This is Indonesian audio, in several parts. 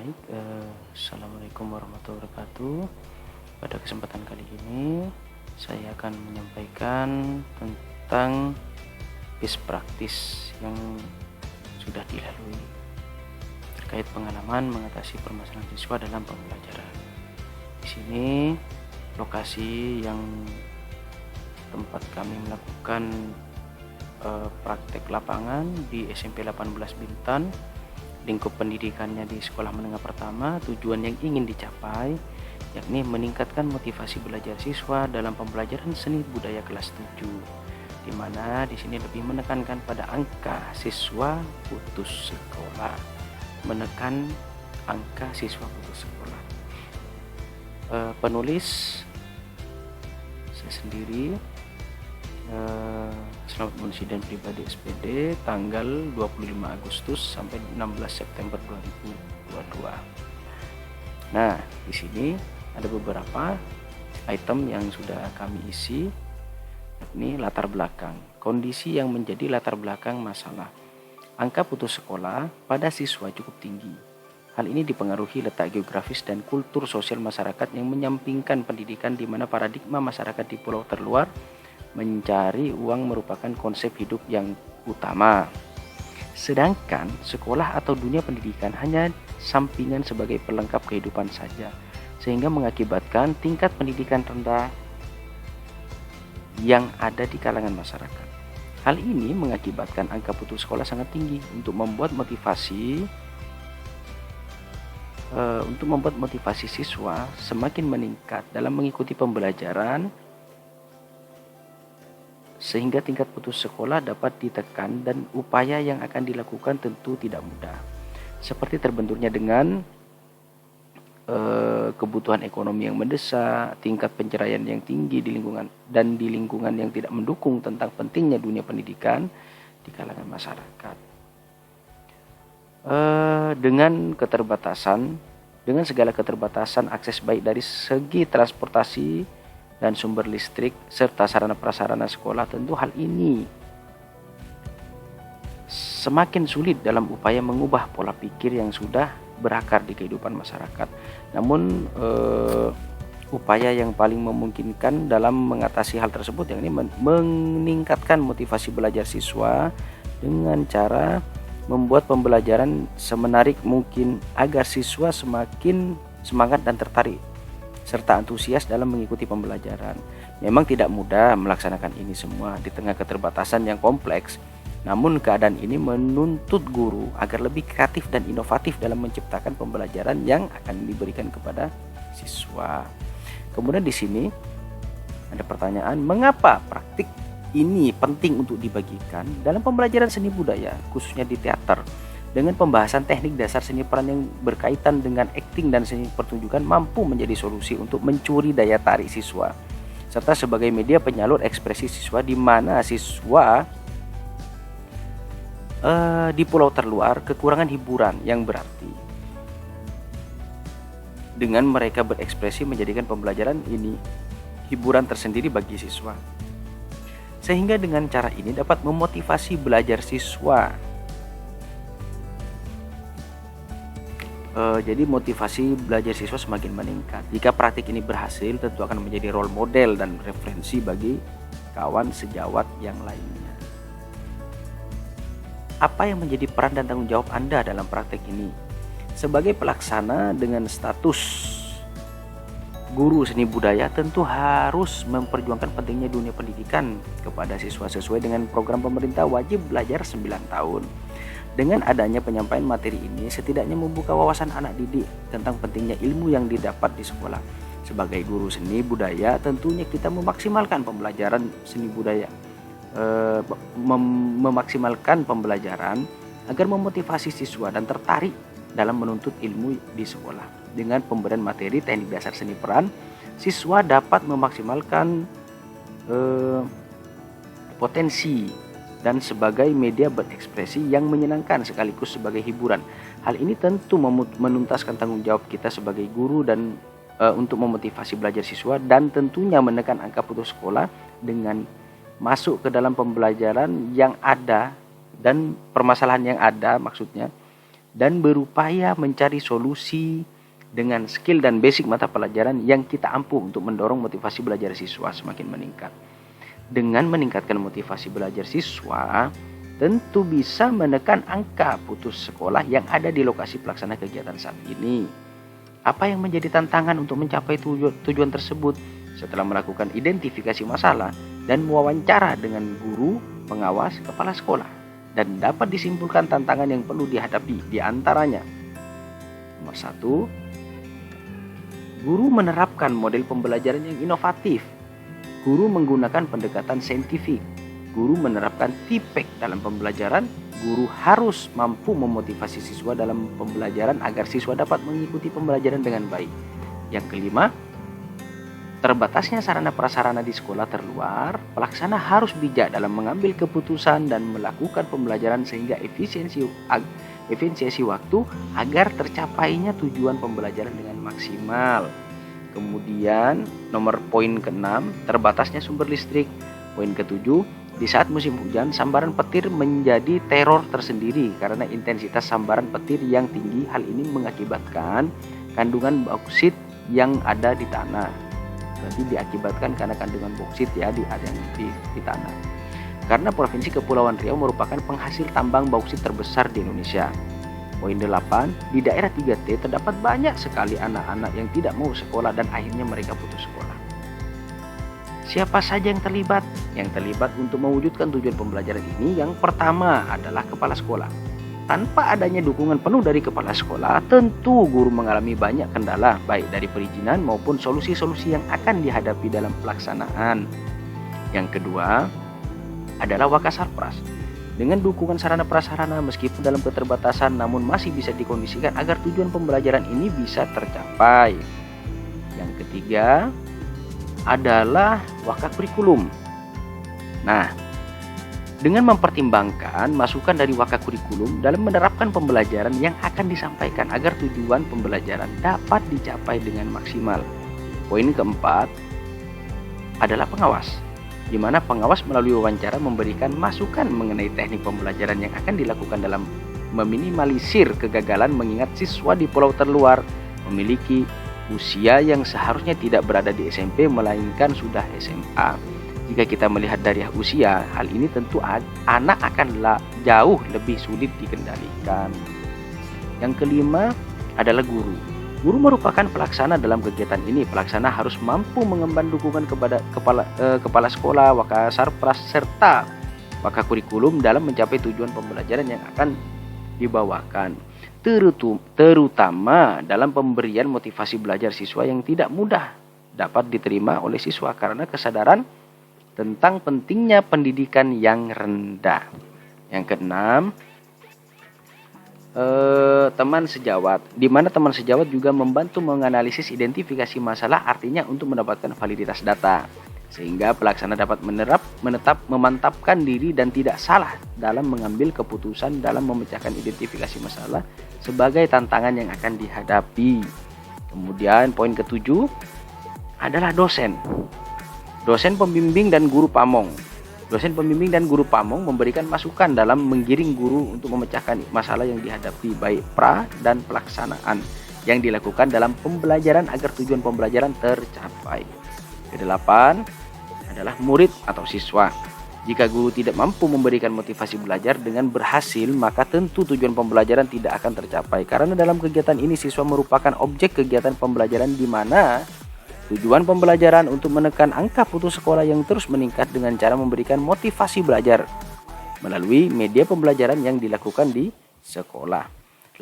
Baik, Assalamualaikum warahmatullahi wabarakatuh. Pada kesempatan kali ini, saya akan menyampaikan tentang best practice yang sudah dilalui terkait pengalaman mengatasi permasalahan siswa dalam pembelajaran. Di sini, lokasi yang tempat kami melakukan praktek lapangan di SMP 18 Bintan. Lingkup pendidikannya di sekolah menengah pertama, tujuan yang ingin dicapai yakni meningkatkan motivasi belajar siswa dalam pembelajaran seni budaya kelas 7, di mana di sini lebih menekankan pada angka siswa putus sekolah, menekan angka siswa putus sekolah. Penulis saya sendiri, Selamat Munisi dan Pribadi SPD, tanggal 25 Agustus sampai 16 September 2022. Nah, di sini ada beberapa item yang sudah kami isi, yakni latar belakang, kondisi yang menjadi latar belakang masalah. Angka putus sekolah pada siswa cukup tinggi. Hal ini dipengaruhi letak geografis dan kultur sosial masyarakat yang menyampingkan pendidikan, di mana paradigma masyarakat di pulau terluar mencari uang merupakan konsep hidup yang utama. Sedangkan sekolah atau dunia pendidikan hanya sampingan sebagai pelengkap kehidupan saja, sehingga mengakibatkan tingkat pendidikan rendah yang ada di kalangan masyarakat. Hal ini mengakibatkan angka putus sekolah sangat tinggi. Untuk membuat motivasi siswa semakin meningkat dalam mengikuti pembelajaran, sehingga tingkat putus sekolah dapat ditekan, dan upaya yang akan dilakukan tentu tidak mudah, seperti terbenturnya dengan kebutuhan ekonomi yang mendesak, tingkat penceraian yang tinggi di lingkungan yang tidak mendukung tentang pentingnya dunia pendidikan di kalangan masyarakat. Dengan segala keterbatasan akses baik dari segi transportasi dan sumber listrik serta sarana prasarana sekolah, tentu hal ini semakin sulit dalam upaya mengubah pola pikir yang sudah berakar di kehidupan masyarakat. Namun upaya yang paling memungkinkan dalam mengatasi hal tersebut yakni meningkatkan motivasi belajar siswa dengan cara membuat pembelajaran semenarik mungkin agar siswa semakin semangat dan tertarik serta antusias dalam mengikuti pembelajaran. Memang tidak mudah melaksanakan ini semua di tengah keterbatasan yang kompleks, namun keadaan ini menuntut guru agar lebih kreatif dan inovatif dalam menciptakan pembelajaran yang akan diberikan kepada siswa. Kemudian di sini ada pertanyaan, mengapa praktik ini penting untuk dibagikan dalam pembelajaran seni budaya, khususnya di teater? Dengan pembahasan teknik dasar seni peran yang berkaitan dengan akting dan seni pertunjukan mampu menjadi solusi untuk mencuri daya tarik siswa, serta sebagai media penyalur ekspresi siswa, di mana siswa di pulau terluar kekurangan hiburan yang berarti. Dengan mereka berekspresi menjadikan pembelajaran ini hiburan tersendiri bagi siswa, sehingga dengan cara ini dapat memotivasi belajar siswa. Jadi motivasi belajar siswa semakin meningkat. Jika praktik ini berhasil, tentu akan menjadi role model dan referensi bagi kawan sejawat yang lainnya. Apa yang menjadi peran dan tanggung jawab Anda dalam praktik ini? Sebagai pelaksana dengan status guru seni budaya, tentu harus memperjuangkan pentingnya dunia pendidikan kepada siswa sesuai dengan program pemerintah wajib belajar 9 tahun. Dengan adanya penyampaian materi ini, setidaknya membuka wawasan anak didik tentang pentingnya ilmu yang didapat di sekolah. Sebagai guru seni budaya, tentunya kita memaksimalkan pembelajaran seni budaya, memaksimalkan pembelajaran agar memotivasi siswa dan tertarik dalam menuntut ilmu di sekolah. Dengan pemberian materi teknik dasar seni peran, siswa dapat memaksimalkan potensi dan sebagai media berekspresi yang menyenangkan sekaligus sebagai hiburan. Hal ini tentu menuntaskan tanggung jawab kita sebagai guru dan untuk memotivasi belajar siswa, dan tentunya menekan angka putus sekolah dengan masuk ke dalam pembelajaran yang ada dan permasalahan yang ada, maksudnya dan berupaya mencari solusi dengan skill dan basic mata pelajaran yang kita ampuh untuk mendorong motivasi belajar siswa semakin meningkat. Dengan meningkatkan motivasi belajar siswa, tentu bisa menekan angka putus sekolah yang ada di lokasi pelaksana kegiatan saat ini. Apa yang menjadi tantangan untuk mencapai tujuan tersebut? Setelah melakukan identifikasi masalah dan mewawancara dengan guru, pengawas, kepala sekolah, dan dapat disimpulkan tantangan yang perlu dihadapi, di antaranya. Nomor 1, guru menerapkan model pembelajaran yang inovatif. Guru menggunakan pendekatan saintifik. Guru menerapkan TPEK dalam pembelajaran. Guru harus mampu memotivasi siswa dalam pembelajaran agar siswa dapat mengikuti pembelajaran dengan baik. Yang kelima, terbatasnya sarana prasarana di sekolah terluar, pelaksana harus bijak dalam mengambil keputusan dan melakukan pembelajaran sehingga efisiensi waktu agar tercapainya tujuan pembelajaran dengan maksimal. Kemudian nomor poin ke-6, terbatasnya sumber listrik. Poin ke-7, di saat musim hujan sambaran petir menjadi teror tersendiri karena intensitas sambaran petir yang tinggi. Hal ini mengakibatkan kandungan bauksit yang ada di tanah. Berarti diakibatkan karena kandungan bauksit ya di tanah. Karena Provinsi Kepulauan Riau merupakan penghasil tambang bauksit terbesar di Indonesia. Poin 8, di daerah 3T terdapat banyak sekali anak-anak yang tidak mau sekolah dan akhirnya mereka putus sekolah. Siapa saja yang terlibat? Yang terlibat untuk mewujudkan tujuan pembelajaran ini, yang pertama adalah kepala sekolah. Tanpa adanya dukungan penuh dari kepala sekolah, tentu guru mengalami banyak kendala, baik dari perizinan maupun solusi-solusi yang akan dihadapi dalam pelaksanaan. Yang kedua adalah Wakasarpras. Dengan dukungan sarana prasarana meskipun dalam keterbatasan namun masih bisa dikondisikan agar tujuan pembelajaran ini bisa tercapai. Yang ketiga adalah Wakakurikulum. Nah, dengan mempertimbangkan masukan dari Wakakurikulum dalam menerapkan pembelajaran yang akan disampaikan agar tujuan pembelajaran dapat dicapai dengan maksimal. Poin keempat adalah pengawas, di mana pengawas melalui wawancara memberikan masukan mengenai teknik pembelajaran yang akan dilakukan dalam meminimalisir kegagalan, mengingat siswa di pulau terluar memiliki usia yang seharusnya tidak berada di SMP melainkan sudah SMA. Jika kita melihat dari usia, hal ini tentu anak akan jauh lebih sulit dikendalikan. Yang kelima adalah guru. Guru merupakan pelaksana dalam kegiatan ini. Pelaksana harus mampu mengemban dukungan kepada kepala sekolah, Wakasarpras, serta Wakakurikulum dalam mencapai tujuan pembelajaran yang akan dibawakan. Terutama dalam pemberian motivasi belajar siswa yang tidak mudah dapat diterima oleh siswa karena kesadaran tentang pentingnya pendidikan yang rendah. Yang keenam, teman sejawat, di mana teman sejawat juga membantu menganalisis identifikasi masalah, artinya untuk mendapatkan validitas data sehingga pelaksana dapat memantapkan diri dan tidak salah dalam mengambil keputusan dalam memecahkan identifikasi masalah sebagai tantangan yang akan dihadapi. Kemudian poin ke-7 adalah dosen pembimbing dan guru pamong. Dosen pembimbing dan guru pamong memberikan masukan dalam menggiring guru untuk memecahkan masalah yang dihadapi, baik pra dan pelaksanaan yang dilakukan dalam pembelajaran agar tujuan pembelajaran tercapai. Kedelapan adalah murid atau siswa. Jika guru tidak mampu memberikan motivasi belajar dengan berhasil, maka tentu tujuan pembelajaran tidak akan tercapai. Karena dalam kegiatan ini siswa merupakan objek kegiatan pembelajaran, di mana tujuan pembelajaran untuk menekan angka putus sekolah yang terus meningkat dengan cara memberikan motivasi belajar melalui media pembelajaran yang dilakukan di sekolah.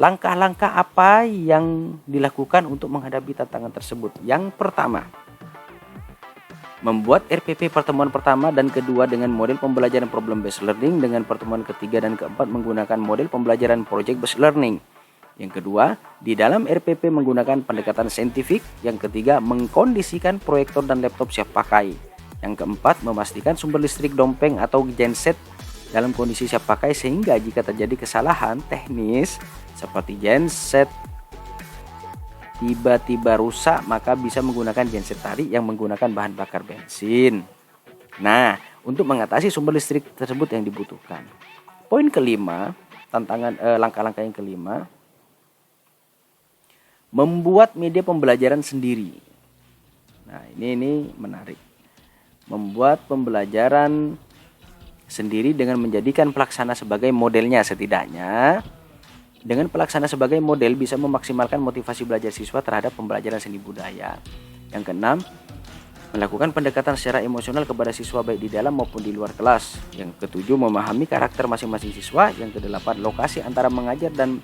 Langkah-langkah apa yang dilakukan untuk menghadapi tantangan tersebut? Yang pertama, membuat RPP pertemuan pertama dan kedua dengan model pembelajaran problem based learning, dengan pertemuan ketiga dan keempat menggunakan model pembelajaran project based learning. Yang kedua, di dalam RPP menggunakan pendekatan saintifik. Yang ketiga, mengkondisikan proyektor dan laptop siap pakai. Yang keempat, memastikan sumber listrik dompeng atau genset dalam kondisi siap pakai sehingga jika terjadi kesalahan teknis seperti genset tiba-tiba rusak, maka bisa menggunakan genset tarik yang menggunakan bahan bakar bensin. Nah, untuk mengatasi sumber listrik tersebut yang dibutuhkan. Poin kelima, langkah-langkah yang kelima Membuat media pembelajaran sendiri. Nah, ini menarik. Membuat pembelajaran sendiri dengan menjadikan pelaksana sebagai modelnya. Setidaknya dengan pelaksana sebagai model bisa memaksimalkan motivasi belajar siswa terhadap pembelajaran seni budaya. Yang keenam, melakukan pendekatan secara emosional kepada siswa baik di dalam maupun di luar kelas. Yang ketujuh, memahami karakter masing-masing siswa. Yang kedelapan, lokasi antara mengajar dan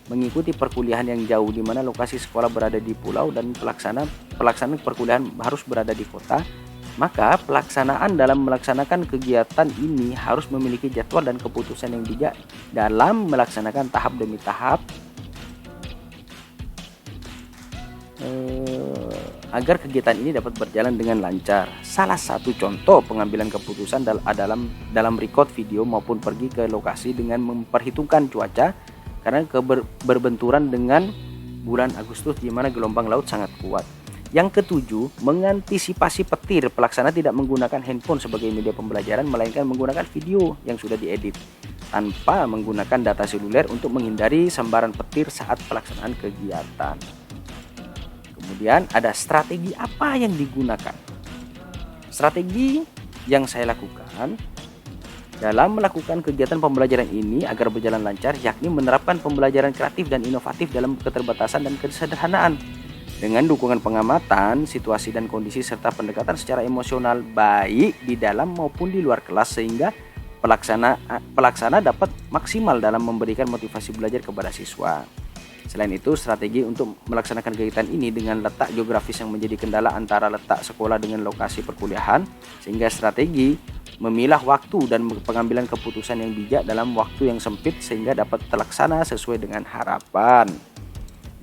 mengikuti perkuliahan yang jauh, di mana lokasi sekolah berada di pulau dan pelaksanaan perkuliahan harus berada di kota. Maka pelaksanaan dalam melaksanakan kegiatan ini harus memiliki jadwal dan keputusan yang bijak dalam melaksanakan tahap demi tahap agar kegiatan ini dapat berjalan dengan lancar. Salah satu contoh pengambilan keputusan dalam record video maupun pergi ke lokasi dengan memperhitungkan cuaca, karena berbenturan dengan bulan Agustus di mana gelombang laut sangat kuat. Yang ketujuh, mengantisipasi petir. Pelaksana tidak menggunakan handphone sebagai media pembelajaran, melainkan menggunakan video yang sudah diedit tanpa menggunakan data seluler untuk menghindari sambaran petir saat pelaksanaan kegiatan. Kemudian ada strategi apa yang digunakan. Strategi yang saya lakukan dalam melakukan kegiatan pembelajaran ini agar berjalan lancar, yakni menerapkan pembelajaran kreatif dan inovatif dalam keterbatasan dan kesederhanaan, dengan dukungan pengamatan, situasi dan kondisi serta pendekatan secara emosional baik di dalam maupun di luar kelas, sehingga pelaksana dapat maksimal dalam memberikan motivasi belajar kepada siswa. Selain itu, strategi untuk melaksanakan kegiatan ini dengan letak geografis yang menjadi kendala antara letak sekolah dengan lokasi perkuliahan, sehingga strategi memilah waktu dan pengambilan keputusan yang bijak dalam waktu yang sempit sehingga dapat terlaksana sesuai dengan harapan.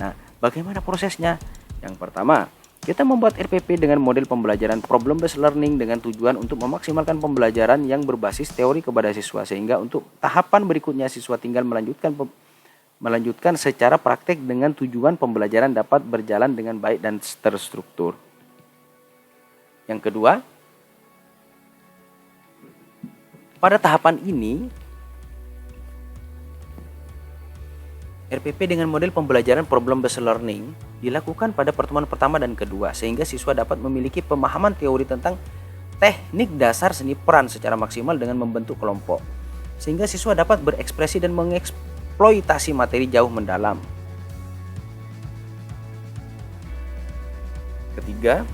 Nah, bagaimana prosesnya? Yang pertama, kita membuat RPP dengan model pembelajaran problem based learning dengan tujuan untuk memaksimalkan pembelajaran yang berbasis teori kepada siswa, sehingga untuk tahapan berikutnya siswa tinggal melanjutkan secara praktek dengan tujuan pembelajaran dapat berjalan dengan baik dan terstruktur. Yang kedua, pada tahapan ini RPP dengan model pembelajaran problem based learning dilakukan pada pertemuan pertama dan kedua, sehingga siswa dapat memiliki pemahaman teori tentang teknik dasar seni peran secara maksimal dengan membentuk kelompok, sehingga siswa dapat berekspresi dan mengeksploitasi materi jauh mendalam. Ketiga,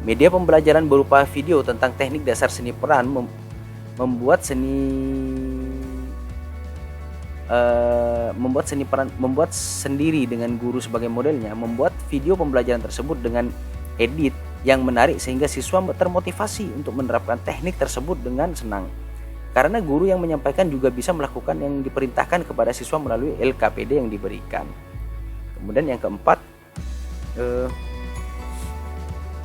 media pembelajaran berupa video tentang teknik dasar seni peran membuat sendiri dengan guru sebagai modelnya, membuat video pembelajaran tersebut dengan edit yang menarik sehingga siswa termotivasi untuk menerapkan teknik tersebut dengan senang, karena guru yang menyampaikan juga bisa melakukan yang diperintahkan kepada siswa melalui LKPD yang diberikan. Kemudian yang keempat,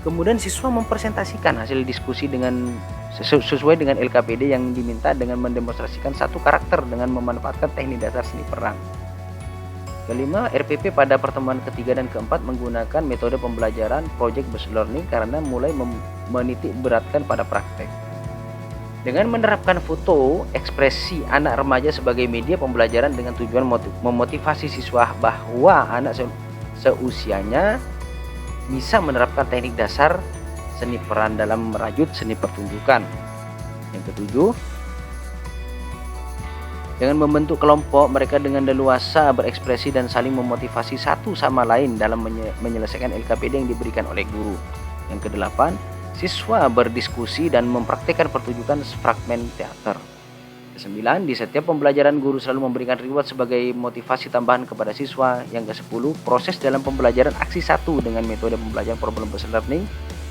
kemudian siswa mempresentasikan hasil diskusi dengan sesuai dengan LKPD yang diminta dengan mendemonstrasikan satu karakter dengan memanfaatkan teknik dasar seni peran. Kelima, RPP pada pertemuan ketiga dan keempat menggunakan metode pembelajaran project based learning karena mulai menitik beratkan pada praktek. Dengan menerapkan foto ekspresi anak remaja sebagai media pembelajaran dengan tujuan memotivasi siswa bahwa anak seusianya bisa menerapkan teknik dasar seni peran dalam merajut seni pertunjukan. Yang ketujuh, dengan membentuk kelompok, mereka dengan leluasa berekspresi dan saling memotivasi satu sama lain dalam menyelesaikan LKPD yang diberikan oleh guru. Yang kedelapan, siswa berdiskusi dan mempraktikkan pertunjukan fragmen teater. Kesembilan, di setiap pembelajaran guru selalu memberikan reward sebagai motivasi tambahan kepada siswa. Yang ke-10, proses dalam pembelajaran aksi 1 dengan metode pembelajaran problem based learning.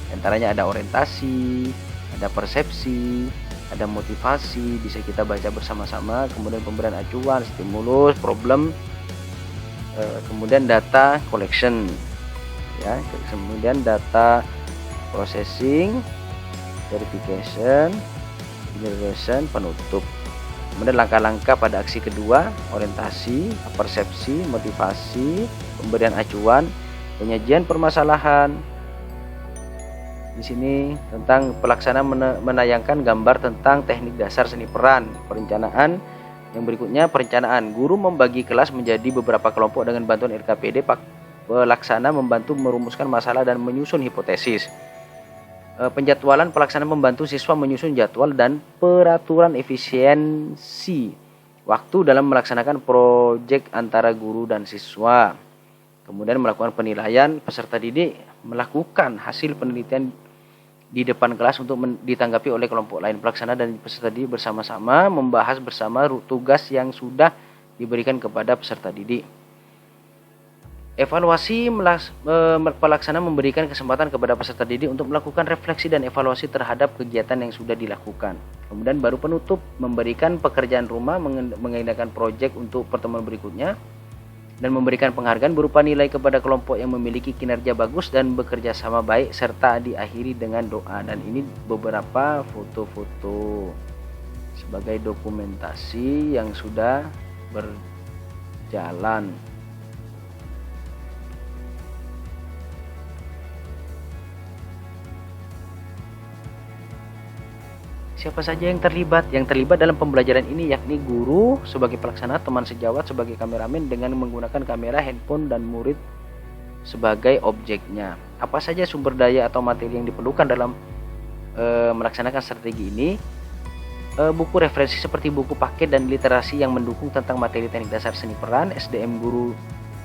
Antaranya ada orientasi, ada persepsi, ada motivasi, bisa kita baca bersama-sama, kemudian pemberian acuan, stimulus, problem, kemudian data collection, ya, kemudian data processing, verification, generation, penutup. Kemudian langkah-langkah pada aksi kedua, orientasi, persepsi, motivasi, pemberian acuan, penyajian permasalahan. Di sini tentang pelaksana menayangkan gambar tentang teknik dasar seni peran. Perencanaan yang berikutnya, perencanaan. Guru membagi kelas menjadi beberapa kelompok dengan bantuan LKPD pelaksana membantu merumuskan masalah dan menyusun hipotesis. Penjadwalan pelaksana membantu siswa menyusun jadwal dan peraturan efisiensi waktu dalam melaksanakan proyek antara guru dan siswa. Kemudian melakukan penilaian, peserta didik melakukan hasil penelitian di depan kelas untuk ditanggapi oleh kelompok lain. Pelaksana dan peserta didik bersama-sama membahas bersama tugas yang sudah diberikan kepada peserta didik. Evaluasi pelaksana memberikan kesempatan kepada peserta didik untuk melakukan refleksi dan evaluasi terhadap kegiatan yang sudah dilakukan. Kemudian baru penutup memberikan pekerjaan rumah, mengagendakan proyek untuk pertemuan berikutnya, dan memberikan penghargaan berupa nilai kepada kelompok yang memiliki kinerja bagus dan bekerja sama baik, serta diakhiri dengan doa. Dan ini beberapa foto-foto sebagai dokumentasi yang sudah berjalan. Siapa saja yang terlibat? Yang terlibat dalam pembelajaran ini yakni guru sebagai pelaksana, teman sejawat sebagai kameramen dengan menggunakan kamera, handphone, dan murid sebagai objeknya. Apa saja sumber daya atau materi yang diperlukan dalam melaksanakan strategi ini? Buku referensi seperti buku paket dan literasi yang mendukung tentang materi teknik dasar seni peran, SDM guru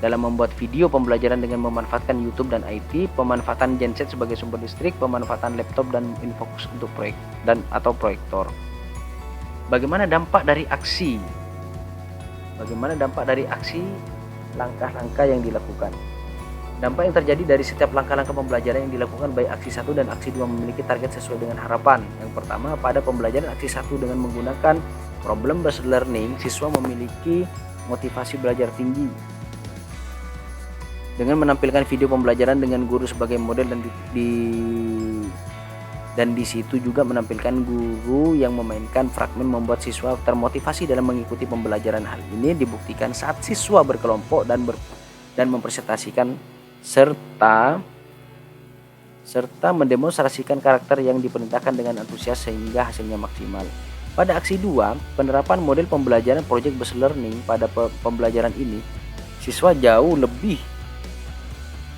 dalam membuat video pembelajaran dengan memanfaatkan YouTube dan IT, pemanfaatan genset sebagai sumber listrik, pemanfaatan laptop dan infocus untuk proyek atau proyektor. Bagaimana dampak dari aksi? Bagaimana dampak dari aksi langkah-langkah yang dilakukan? Dampak yang terjadi dari setiap langkah-langkah pembelajaran yang dilakukan baik aksi 1 dan aksi 2 memiliki target sesuai dengan harapan. Yang pertama, pada pembelajaran aksi 1 dengan menggunakan problem based learning, siswa memiliki motivasi belajar tinggi dengan menampilkan video pembelajaran dengan guru sebagai model, dan di situ juga menampilkan guru yang memainkan fragmen membuat siswa termotivasi dalam mengikuti pembelajaran. Hal ini dibuktikan saat siswa berkelompok dan mempresentasikan serta mendemonstrasikan karakter yang diperintahkan dengan antusias sehingga hasilnya maksimal. Pada aksi 2, penerapan model pembelajaran project based learning pada pembelajaran ini, siswa jauh lebih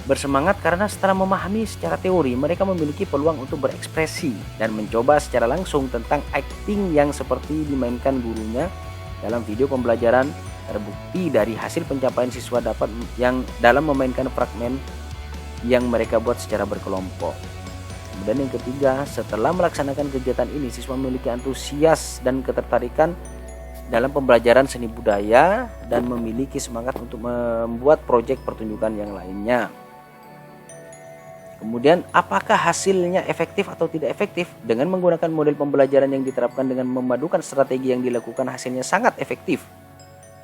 bersemangat karena setelah memahami secara teori, mereka memiliki peluang untuk berekspresi dan mencoba secara langsung tentang acting yang seperti dimainkan gurunya dalam video pembelajaran. Terbukti dari hasil pencapaian siswa yang dalam memainkan fragmen yang mereka buat secara berkelompok. Kemudian yang ketiga, setelah melaksanakan kegiatan ini, siswa memiliki antusias dan ketertarikan dalam pembelajaran seni budaya dan memiliki semangat untuk membuat proyek pertunjukan yang lainnya. Kemudian, apakah hasilnya efektif atau tidak efektif? Dengan menggunakan model pembelajaran yang diterapkan dengan memadukan strategi yang dilakukan, hasilnya sangat efektif.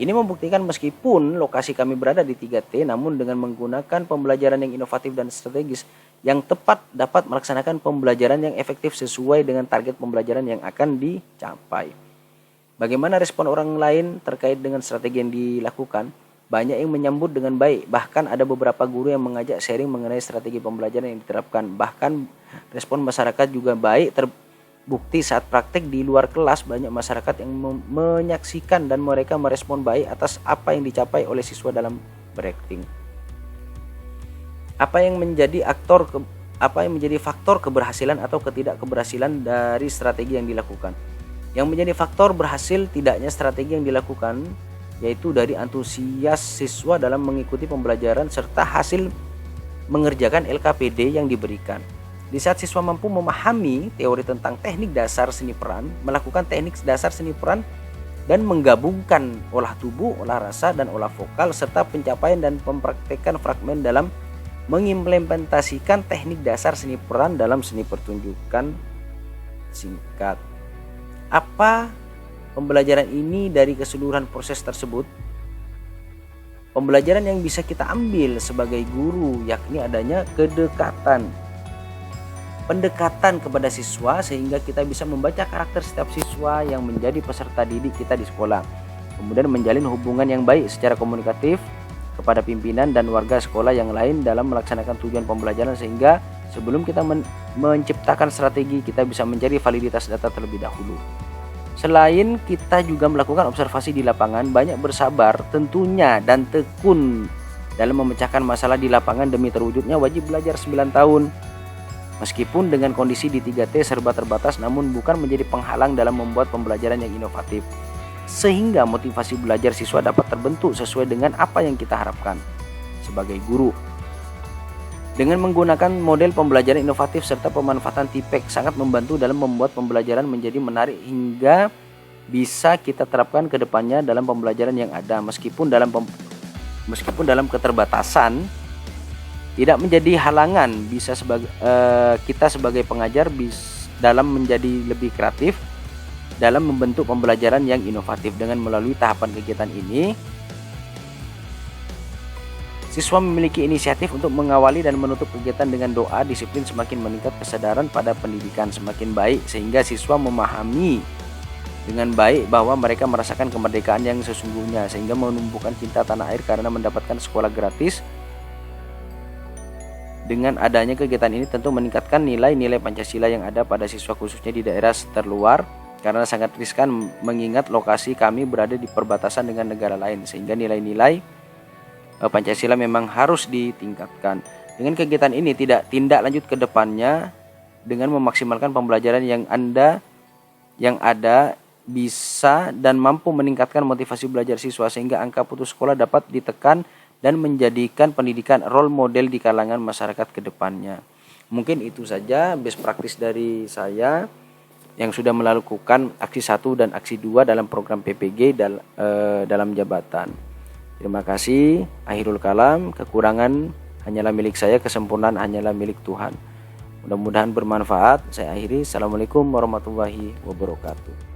Ini membuktikan meskipun lokasi kami berada di 3T, namun dengan menggunakan pembelajaran yang inovatif dan strategis yang tepat dapat melaksanakan pembelajaran yang efektif sesuai dengan target pembelajaran yang akan dicapai. Bagaimana respon orang lain terkait dengan strategi yang dilakukan? Banyak yang menyambut dengan baik, bahkan ada beberapa guru yang mengajak sharing mengenai strategi pembelajaran yang diterapkan. Bahkan respon masyarakat juga baik, terbukti saat praktek di luar kelas banyak masyarakat yang menyaksikan dan mereka merespon baik atas apa yang dicapai oleh siswa dalam berakting. Apa yang menjadi faktor keberhasilan atau ketidakkeberhasilan dari strategi yang dilakukan? Yang menjadi faktor berhasil tidaknya strategi yang dilakukan yaitu dari antusias siswa dalam mengikuti pembelajaran serta hasil mengerjakan LKPD yang diberikan. Di saat siswa mampu memahami teori tentang teknik dasar seni peran, melakukan teknik dasar seni peran, dan menggabungkan olah tubuh, olah rasa, dan olah vokal, serta pencapaian dan mempraktekkan fragmen dalam mengimplementasikan teknik dasar seni peran dalam seni pertunjukan singkat. Apa pembelajaran ini dari keseluruhan proses tersebut? Pembelajaran yang bisa kita ambil sebagai guru yakni adanya pendekatan kepada siswa sehingga kita bisa membaca karakter setiap siswa yang menjadi peserta didik kita di sekolah. Kemudian menjalin hubungan yang baik secara komunikatif kepada pimpinan dan warga sekolah yang lain dalam melaksanakan tujuan pembelajaran sehingga sebelum kita menciptakan strategi kita bisa mencari validitas data terlebih dahulu. Selain kita juga melakukan observasi di lapangan, banyak bersabar tentunya dan tekun dalam memecahkan masalah di lapangan demi terwujudnya wajib belajar 9 tahun. Meskipun dengan kondisi di 3T serba terbatas, namun bukan menjadi penghalang dalam membuat pembelajaran yang inovatif. Sehingga motivasi belajar siswa dapat terbentuk sesuai dengan apa yang kita harapkan sebagai guru. Dengan menggunakan model pembelajaran inovatif serta pemanfaatan TPEK sangat membantu dalam membuat pembelajaran menjadi menarik hingga bisa kita terapkan ke depannya dalam pembelajaran yang ada. Meskipun dalam keterbatasan tidak menjadi halangan bisa kita sebagai pengajar dalam menjadi lebih kreatif dalam membentuk pembelajaran yang inovatif. Dengan melalui tahapan kegiatan ini, siswa memiliki inisiatif untuk mengawali dan menutup kegiatan dengan doa. Disiplin semakin meningkat, kesadaran pada pendidikan semakin baik, sehingga siswa memahami dengan baik bahwa mereka merasakan kemerdekaan yang sesungguhnya, sehingga menumbuhkan cinta tanah air karena mendapatkan sekolah gratis. Dengan adanya kegiatan ini tentu meningkatkan nilai-nilai Pancasila yang ada pada siswa, khususnya di daerah terluar, karena sangat riskan mengingat lokasi kami berada di perbatasan dengan negara lain, sehingga nilai-nilai Pancasila memang harus ditingkatkan. Dengan kegiatan ini tindak lanjut ke depannya dengan memaksimalkan pembelajaran yang ada bisa dan mampu meningkatkan motivasi belajar siswa, sehingga angka putus sekolah dapat ditekan dan menjadikan pendidikan role model di kalangan masyarakat ke depannya. Mungkin itu saja best practice dari saya yang sudah melakukan aksi 1 dan aksi 2 dalam program PPG dalam jabatan. Terima kasih. Akhirul kalam, kekurangan hanyalah milik saya, kesempurnaan hanyalah milik Tuhan. Mudah-mudahan bermanfaat. Saya akhiri. Assalamualaikum warahmatullahi wabarakatuh.